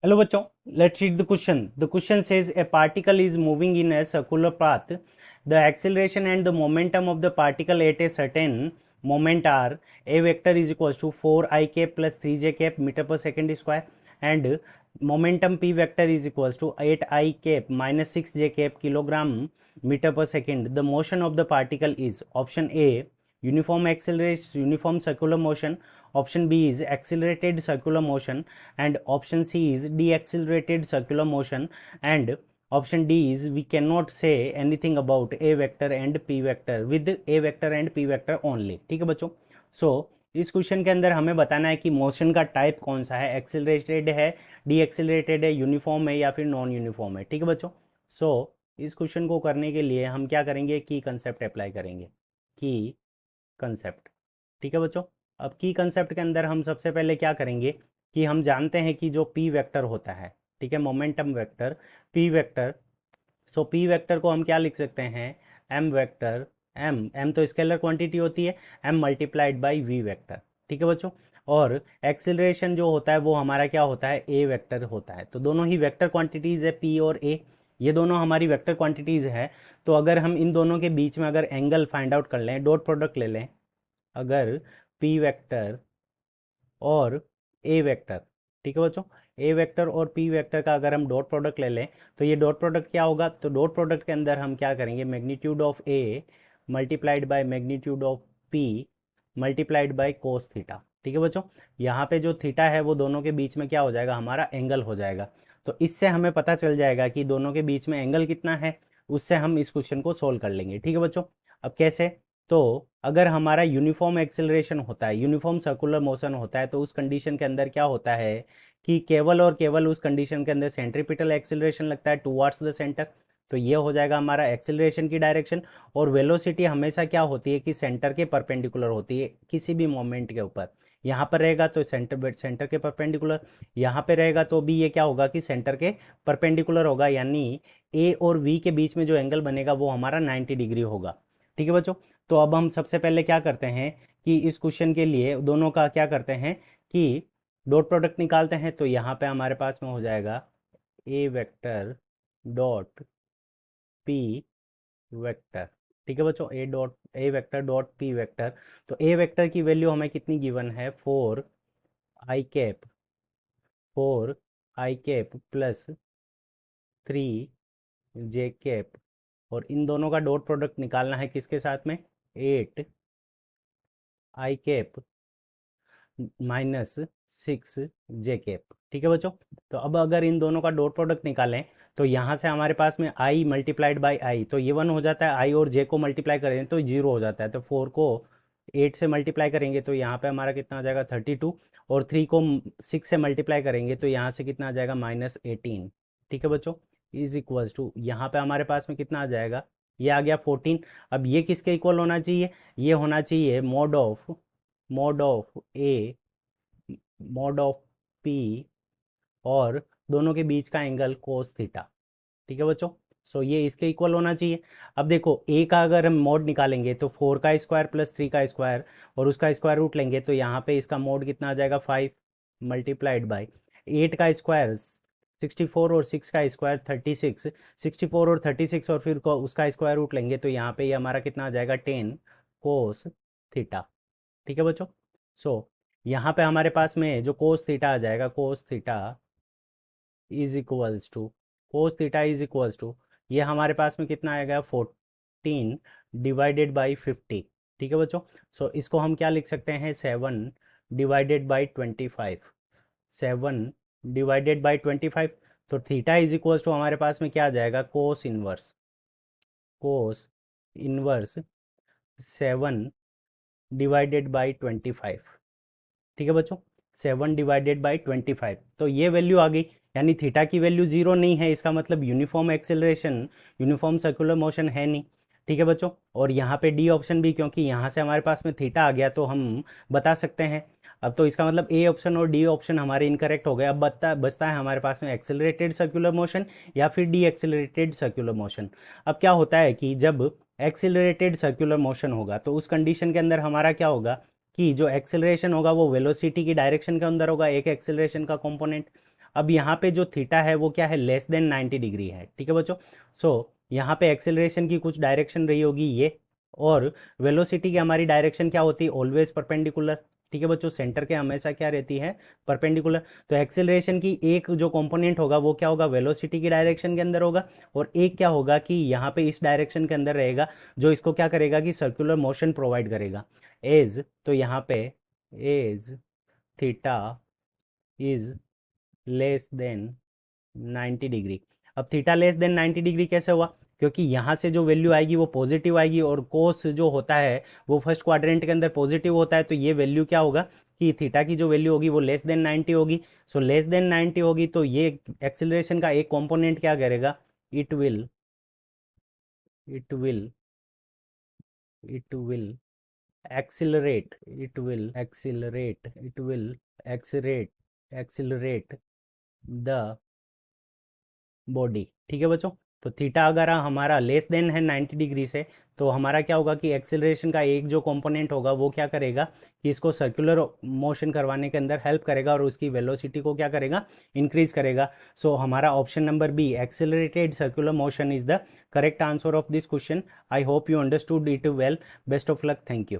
Hello bachon, let's read the question. The question says a particle is moving in a circular path. The acceleration and the momentum of the particle at a certain moment are a vector is equals to 4 I cap plus 3j cap meter per second square, and momentum p vector is equals to 8 I cap minus 6j cap kilogram meter per second. The motion of the particle is option A uniform acceleration, uniform circular motion, option B is accelerated circular motion, and option C is deaccelerated circular motion, and option D is we cannot say anything about a vector and p vector with a vector and p vector only. ठीक है बच्चों. सो इस question के अंदर हमें बताना है कि मोशन का टाइप कौन सा है, एक्सेलरेटेड है, डीएक्सेलरेटेड है, यूनिफॉर्म है या फिर नॉन यूनिफॉर्म है. ठीक है बच्चों. सो इस क्वेश्चन को करने के लिए हम क्या करेंगे, की कंसेप्ट अप्लाई करेंगे. की कंसेप्ट. ठीक है बच्चों. अब की कंसेप्ट के अंदर हम सबसे पहले क्या करेंगे कि हम जानते हैं कि जो पी वेक्टर होता है, ठीक है, momentum vector, P vector. So P vector को हम क्या लिख सकते हैं, एम वेक्टर. एम एम तो स्केलर क्वांटिटी होती है, M multiplied by V vector. ठीक है बच्चों. और एक्सिलरेशन जो होता है वो हमारा क्या होता है, ए वेक्टर होता है. तो दोनों ही वेक्टर क्वांटिटीज है, पी और ए, ये दोनों हमारी वेक्टर क्वांटिटीज है. तो अगर हम इन दोनों के बीच में अगर एंगल फाइंड आउट कर लें, डॉट प्रोडक्ट ले लें, अगर पी वेक्टर और ए वेक्टर, ठीक है बच्चों, ए वेक्टर और पी वेक्टर का अगर हम डॉट प्रोडक्ट ले लें तो ये डॉट प्रोडक्ट क्या होगा, तो डॉट प्रोडक्ट के अंदर हम क्या करेंगे, magnitude of A multiplied by magnitude of P multiplied by cos theta. ठीक है बच्चों. यहाँ पे जो थीटा है वो दोनों के बीच में क्या हो जाएगा, हमारा एंगल हो जाएगा. तो इससे हमें पता चल जाएगा कि दोनों के बीच में एंगल कितना है, उससे हम इस क्वेश्चन को सोल्व कर लेंगे. ठीक है बच्चों. अब कैसे, तो अगर हमारा यूनिफॉर्म एक्सेलरेशन होता है, यूनिफॉर्म सर्कुलर मोशन होता है, तो उस कंडीशन के अंदर क्या होता है कि केवल और केवल उस कंडीशन के अंदर सेंट्रीपिटल एक्सेलरेशन लगता है टुवर्ड्स द सेंटर. तो ये हो जाएगा हमारा एक्सेलरेशन की डायरेक्शन. और वेलोसिटी हमेशा क्या होती है कि सेंटर के परपेंडिकुलर होती है किसी भी मोमेंट के ऊपर. यहाँ पर रहेगा तो सेंटर सेंटर के परपेंडिकुलर, यहाँ पे रहेगा तो भी ये क्या होगा कि सेंटर के परपेंडिकुलर होगा, यानी ए और वी के बीच में जो एंगल बनेगा वो हमारा 90 डिग्री होगा. ठीक है बच्चों. तो अब हम सबसे पहले क्या करते हैं कि इस क्वेश्चन के लिए दोनों का क्या करते हैं कि डॉट प्रोडक्ट निकालते हैं. तो यहाँ पे हमारे पास में हो जाएगा ए वेक्टर डॉट पी वेक्टर. ठीक है बच्चों, ए वेक्टर डॉट पी वेक्टर. तो ए वेक्टर की वैल्यू हमें कितनी गिवन है, 4 I cap, 4 I cap plus 3 J cap. और इन दोनों का डॉट प्रोडक्ट निकालना है किसके साथ में, 8 I cap minus 6 J cap. ठीक है बच्चों. तो अब अगर इन दोनों का डॉट प्रोडक्ट निकालें तो यहाँ से हमारे पास में आई मल्टीप्लाइड बाई आई, तो ये 1 हो जाता है, आई और जे को मल्टीप्लाई करें तो 0 हो जाता है. तो 4 को 8 से मल्टीप्लाई करेंगे तो यहाँ पे हमारा कितना आ जाएगा, 32. और 3 को 6 से मल्टीप्लाई करेंगे तो यहाँ से कितना आ जाएगा, -18. ठीक है बच्चों. इज इक्वल्स टू यहाँ पे हमारे पास में कितना आ जाएगा, ये आ गया 14. अब ये किसके इक्वल होना चाहिए, ये होना चाहिए मॉड ऑफ पी और दोनों के बीच का एंगल कोस थीटा. ठीक है बच्चों. सो ये इसके इक्वल होना चाहिए. अब देखो ए का अगर हम मोड निकालेंगे तो 4 का स्क्वायर प्लस 3 का स्क्वायर और उसका स्क्वायर रूट लेंगे तो यहाँ पे इसका मोड कितना आ जाएगा, 5 मल्टीप्लाइड बाई 8 का स्क्वायर 64 और 6 का स्क्वायर 36, 64 और 36 और फिर उसका स्क्वायर रूट लेंगे तो यहाँ पे ये हमारा कितना आ जाएगा, 10 कोस थीटा. ठीक है बच्चों. सो यहाँ पे हमारे पास में जो कोस थीटा आ जाएगा, is equals to cos theta is equals to ये हमारे पास में कितना आएगा, 14 डिवाइडेड बाई 50. ठीक है बच्चों. सो इसको हम क्या लिख सकते हैं, 7 डिवाइडेड बाई 25, 7 डिवाइडेड बाई 25. तो थीटा इज इक्वल्स टू हमारे पास में क्या आ जाएगा, कोस इनवर्स 7 डिवाइडेड बाई 25. ठीक है बच्चों. 7 डिवाइडेड बाई 25, तो ये वैल्यू आ गई. यानी थीटा की वैल्यू 0 नहीं है, इसका मतलब uniform acceleration, uniform circular motion है नहीं. ठीक है बच्चों. और यहाँ पे डी ऑप्शन भी, क्योंकि यहाँ से हमारे पास में थीटा आ गया तो हम बता सकते हैं. अब तो इसका मतलब ए ऑप्शन और डी ऑप्शन हमारे इनकरेक्ट हो गए. अब बचता है हमारे पास में एक्सेलरेटेड सर्कुलर मोशन या फिर डी एक्सेलरेटेड सर्कुलर मोशन. अब क्या होता है कि जब एक्सेलरेटेड सर्कुलर मोशन होगा तो उस कंडीशन के अंदर हमारा क्या होगा कि जो एक्सेलरेशन होगा वो वेलोसिटी की डायरेक्शन के अंदर होगा, एक एक्सेलरेशन का कंपोनेंट. अब यहाँ पे जो थीटा है वो क्या है, लेस देन 90 डिग्री है, ठीक है बच्चों। सो यहाँ पे एक्सेलरेशन की कुछ डायरेक्शन रही होगी ये, और वेलोसिटी की हमारी डायरेक्शन क्या होती है, ऑलवेज परपेंडिकुलर, ठीक है बच्चों, सेंटर के हमेशा क्या रहती है, परपेंडिकुलर। तो एक्सेलरेशन की एक जो कंपोनेंट होगा वो क्या होगा, वेलोसिटी की डायरेक्शन के अंदर होगा, और एक क्या होगा कि यहाँ पे इस डायरेक्शन के अंदर रहेगा, जो इसको क्या करेगा कि सर्कुलर मोशन प्रोवाइड करेगा। एज, तो यहाँ पे as theta is less than 90 degree. अब थीटा लेस देन 90 डिग्री कैसे हुआ, क्योंकि यहाँ से जो वैल्यू आएगी वो पॉजिटिव आएगी, और कोस जो होता है वो फर्स्ट क्वाड्रेंट के अंदर पॉजिटिव होता है, तो ये वैल्यू क्या होगा कि थीटा की जो वैल्यू होगी वो लेस देन 90 होगी। सो लेस देन 90 होगी तो ये एक्सिलरेशन का एक कंपोनेंट क्या करेगा, it will it will it will accelerate accelerate the body, ठीक है बच्चों। तो थीटा अगर हमारा लेस देन है 90 डिग्री से, तो हमारा क्या होगा कि एक्सेलरेशन का एक जो कंपोनेंट होगा वो क्या करेगा कि इसको सर्कुलर मोशन करवाने के अंदर हेल्प करेगा, और उसकी वेलोसिटी को क्या करेगा, इंक्रीज करेगा। सो हमारा option number B, accelerated circular motion, is the correct answer of this question. I hope you understood it well. Best of luck, thank you.